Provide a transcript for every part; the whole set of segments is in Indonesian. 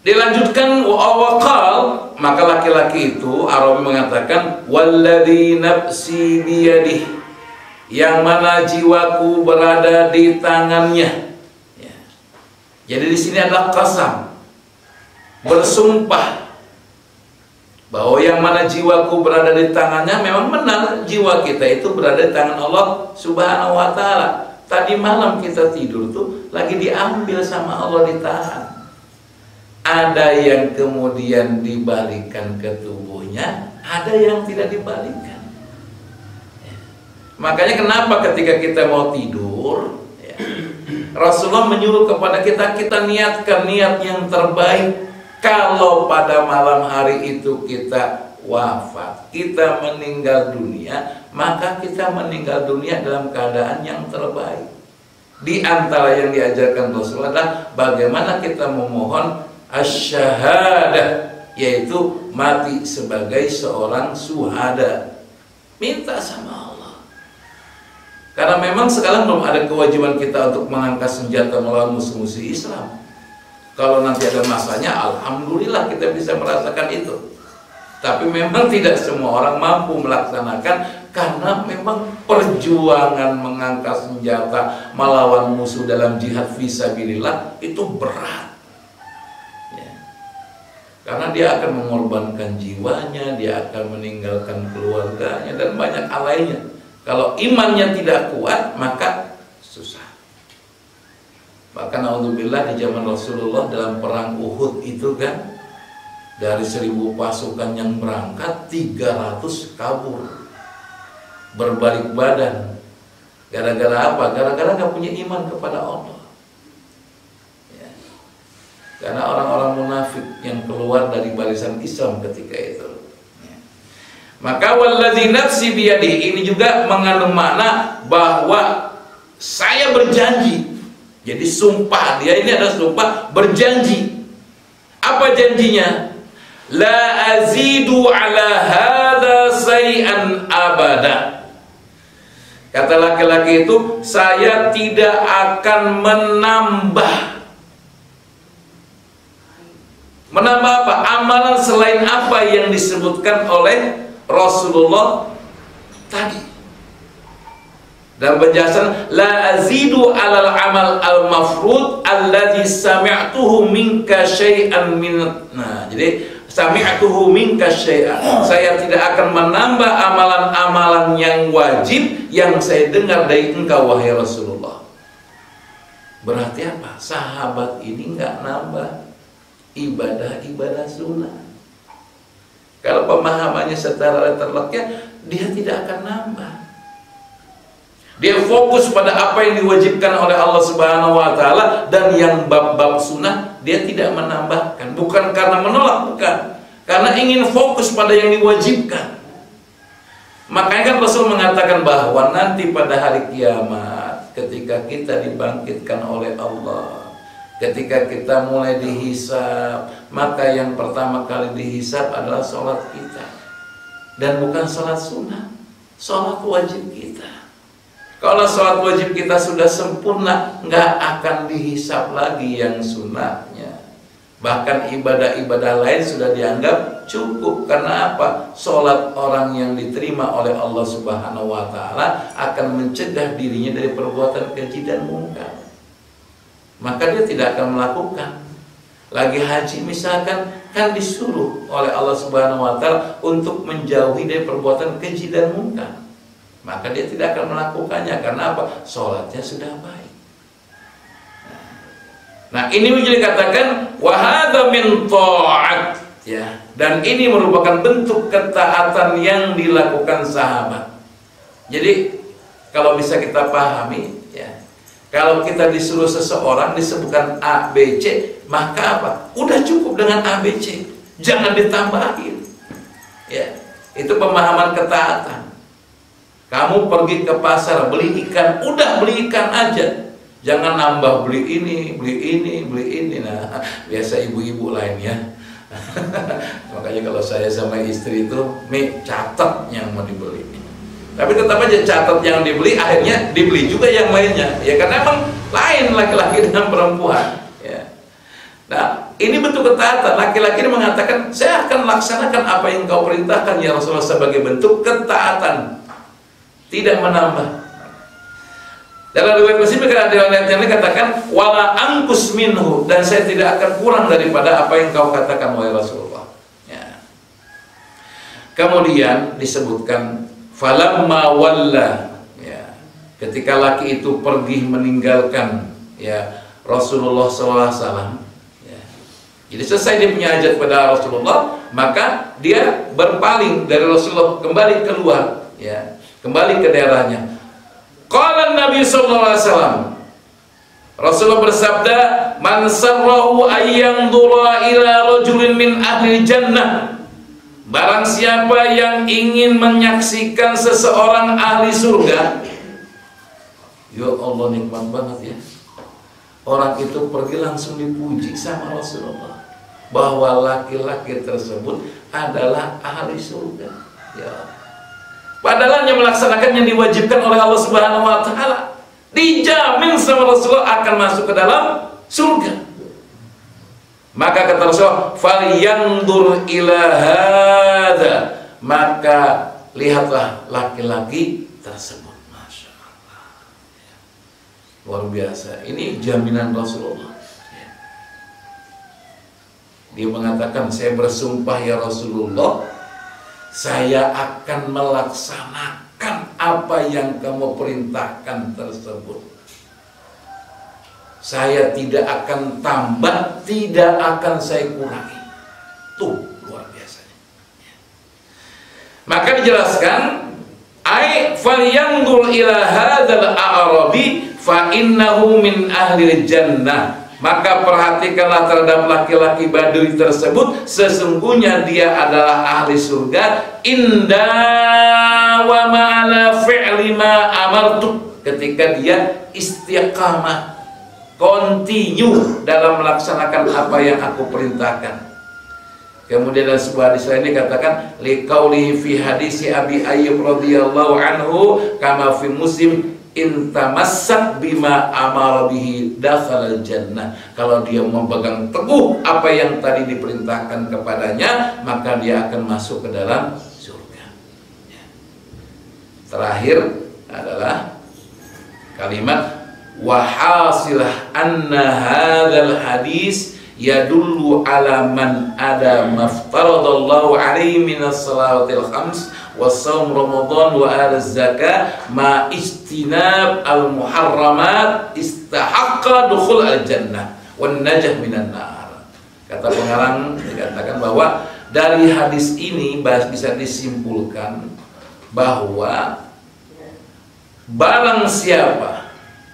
Dilanjutkan waqal, maka laki-laki itu Arabi mengatakan walladzi nafsi biyadih, yang mana jiwaku berada di tangannya. Ya. Jadi di sini adalah qasam, bersumpah bahwa yang mana jiwaku berada di tangannya. Memang benar jiwa kita itu berada di tangan Allah Subhanahu wa taala. Tadi malam kita tidur tuh lagi diambil sama Allah, ditahan. Ada yang kemudian dibalikan ke tubuhnya, ada yang tidak dibalikan. Ya. Makanya kenapa ketika kita mau tidur, ya, Rasulullah menyuruh kepada kita, kita niatkan niat yang terbaik. Kalau pada malam hari itu kita wafat, kita meninggal dunia, maka kita meninggal dunia dalam keadaan yang terbaik. Di antara yang diajarkan Rasulullah adalah bagaimana kita memohon asy-syahadah, yaitu mati sebagai seorang syuhada. Minta sama Allah. Karena memang sekarang belum ada kewajiban kita untuk mengangkat senjata melawan musuh-musuh Islam. Kalau nanti ada masanya, alhamdulillah kita bisa merasakan itu. Tapi memang tidak semua orang mampu melaksanakan, karena memang perjuangan mengangkat senjata melawan musuh dalam jihad fisabilillah itu berat. Karena dia akan mengorbankan jiwanya, dia akan meninggalkan keluarganya, dan banyak hal lainnya. Kalau imannya tidak kuat, maka susah. Bahkan alhamdulillah di zaman Rasulullah dalam perang Uhud itu kan, dari 1000 pasukan yang berangkat, 300 kabur, berbalik badan. Gara-gara apa? Gara-gara gak punya iman kepada Allah. Karena orang-orang munafik yang keluar dari barisan Islam ketika itu. Maka walladzi nafsi biyadi, ini juga mengandung makna bahwa saya berjanji. Jadi sumpah dia ini adalah sumpah berjanji. Apa janjinya? La azidu ala hadza say'an abada. Kata laki-laki itu, saya tidak akan menambah apa? Amalan selain apa yang disebutkan oleh Rasulullah tadi. Dan penjelasan la azidu alal amal al mafrud alladzi sami'tuhu minka syai'an min. Nah, jadi sami'tuhu minka syai'an. Saya tidak akan menambah amalan-amalan yang wajib yang saya dengar dari engkau wahai Rasulullah. Berarti apa? Sahabat ini enggak nambah ibadah-ibadah sunnah. Kalau pemahamannya secara letterlocknya, dia tidak akan nambah. Dia fokus pada apa yang diwajibkan oleh Allah Subhanahu wa taala, dan yang bab-bab sunnah dia tidak menambahkan. Bukan karena menolak, bukan. Karena ingin fokus pada yang diwajibkan. Makanya kan Rasul mengatakan bahwa nanti pada hari kiamat, ketika kita dibangkitkan oleh Allah, ketika kita mulai dihisab, maka yang pertama kali dihisab adalah sholat kita. Dan bukan sholat sunnah, sholat wajib kita. Kalau sholat wajib kita sudah sempurna, nggak akan dihisab lagi yang sunnahnya. Bahkan ibadah-ibadah lain sudah dianggap cukup. Karena apa? Sholat orang yang diterima oleh Allah Subhanahu wa ta'ala akan mencegah dirinya dari perbuatan keji dan mungkar. Maka dia tidak akan melakukan. Lagi haji misalkan, kan disuruh oleh Allah Subhanahu wa ta'ala untuk menjauhi dari perbuatan keji dan mungkar. Maka dia tidak akan melakukannya. Karena apa? Sholatnya sudah baik. Nah, ini menjadi katakan wa hadza min ta'at, ya. Dan ini merupakan bentuk ketaatan yang dilakukan sahabat. Jadi kalau bisa kita pahami, ya. Kalau kita disuruh seseorang disebutkan A, B, C, maka apa? Udah cukup dengan A, B, C. Jangan ditambahin. Ya, itu pemahaman ketaatan. Kamu pergi ke pasar beli ikan, udah beli ikan aja. Jangan nambah beli ini, beli ini, beli ini. Nah, biasa ibu-ibu lain ya. Makanya kalau saya sama istri itu, catat yang mau dibeli. Tapi tetap aja catat yang dibeli, akhirnya dibeli juga yang lainnya. Ya karena emang lain laki-laki dan perempuan. Ya. Nah, ini bentuk ketaatan. Laki-laki ini mengatakan, saya akan laksanakan apa yang kau perintahkan ya Rasulullah, sebagai bentuk ketaatan, tidak menambah. Dalam riwayat Muslim ada riwayat yang dikatakan wala angkus minhu, dan saya tidak akan kurang daripada apa yang kau katakan wahai Rasulullah. Ya. Kemudian disebutkan falamma walla, ya, ketika laki itu pergi meninggalkan ya Rasulullah SAW, ya. Jadi selesai dia punya hajat pada Rasulullah, maka dia berpaling dari Rasulullah, kembali keluar, ya, kembali ke daerahnya. Qala Nabi sallallahu alaihi wasallam, Rasulullah bersabda, man sarrahu ayyanzura ila rajulin min ahli jannah, barang siapa yang ingin menyaksikan seseorang ahli surga. Ya Allah, nikmat banget ya, orang itu pergi langsung dipuji sama Rasulullah bahwa laki-laki tersebut adalah ahli surga. Ya, padahal yang melaksanakan yang diwajibkan oleh Allah Subhanahu wa taala, dijamin sama Rasulullah akan masuk ke dalam surga. Maka kata Rasulullah, falyandur ila hadza, maka lihatlah laki-laki tersebut. Masya Allah, luar biasa. Ini jaminan Rasulullah. Dia mengatakan, saya bersumpah ya Rasulullah, saya akan melaksanakan apa yang kamu perintahkan tersebut. Saya tidak akan tambah, tidak akan saya kurangi. Tuh, luar biasanya. Maka dijelaskan, ai falyanzur ila hadzal a'rabi fa innahu min ahli jannah. Maka perhatikanlah terhadap laki-laki Badui tersebut, sesungguhnya dia adalah ahli surga. Inda wa ma'ala fi'li ma amartu, ketika dia istiqamah, continue dalam melaksanakan apa yang aku perintahkan. Kemudian dalam sebuah hadis lain dikatakan, liqaulihi fi hadisi Abi Ayyub radhiyallahu anhu kama fi Muslim, intamassak bima amara bihi dakhalal jannah. Kalau dia memegang teguh apa yang tadi diperintahkan kepadanya, maka dia akan masuk ke dalam surga. Terakhir adalah kalimat wahasilah anna hadzal hadis yadullu ala man ada maftaradallahu alaihi minas salawatil khams wassaum Ramadan wa al-zakah ma istinab al-muharramat istahaqqa dukhul al-jannah wan najah minan nar. Kata pengarang dikatakan bahwa dari hadis ini bisa disimpulkan bahwa barang siapa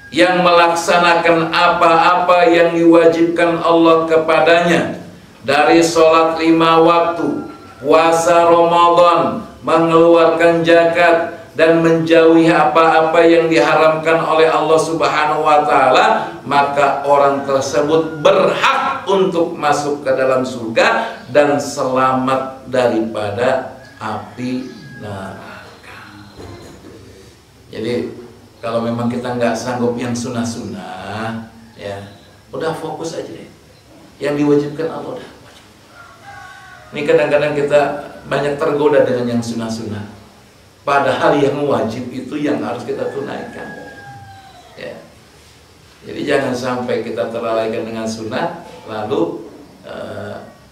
yang melaksanakan apa-apa yang diwajibkan Allah kepadanya dari sholat 5 waktu, puasa Ramadan, mengeluarkan zakat, dan menjauhi apa-apa yang diharamkan oleh Allah Subhanahu wa taala, maka orang tersebut berhak untuk masuk ke dalam surga dan selamat daripada api neraka. Jadi kalau memang kita nggak sanggup yang sunnah-sunnah, ya udah fokus aja deh. Yang diwajibkan Allah udah. Ini kadang-kadang kita banyak tergoda dengan yang sunnah-sunnah, padahal yang wajib itu yang harus kita tunaikan. Ya. Jadi jangan sampai kita terlalaikan dengan sunnah, lalu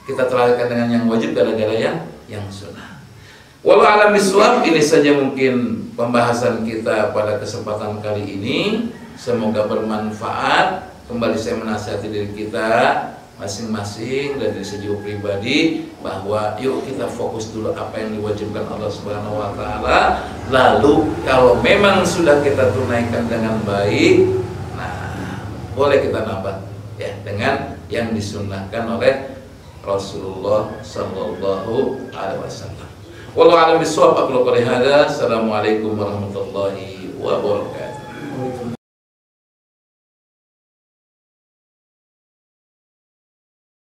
kita terlalaikan dengan yang wajib gara-gara yang sunnah. Wallahu a'lam bishawab. Ini saja mungkin pembahasan kita pada kesempatan kali ini. Semoga bermanfaat. Kembali saya menasihati diri kita masing-masing dan dari segi pribadi bahwa yuk kita fokus dulu apa yang diwajibkan Allah Subhanahu wa taala. Lalu kalau memang sudah kita tunaikan dengan baik, nah boleh kita nambah ya dengan yang disunnahkan oleh Rasulullah sallallahu alaihi wasallam. Wallahu a'lam bishawab. Assalamualaikum warahmatullahi wabarakatuh.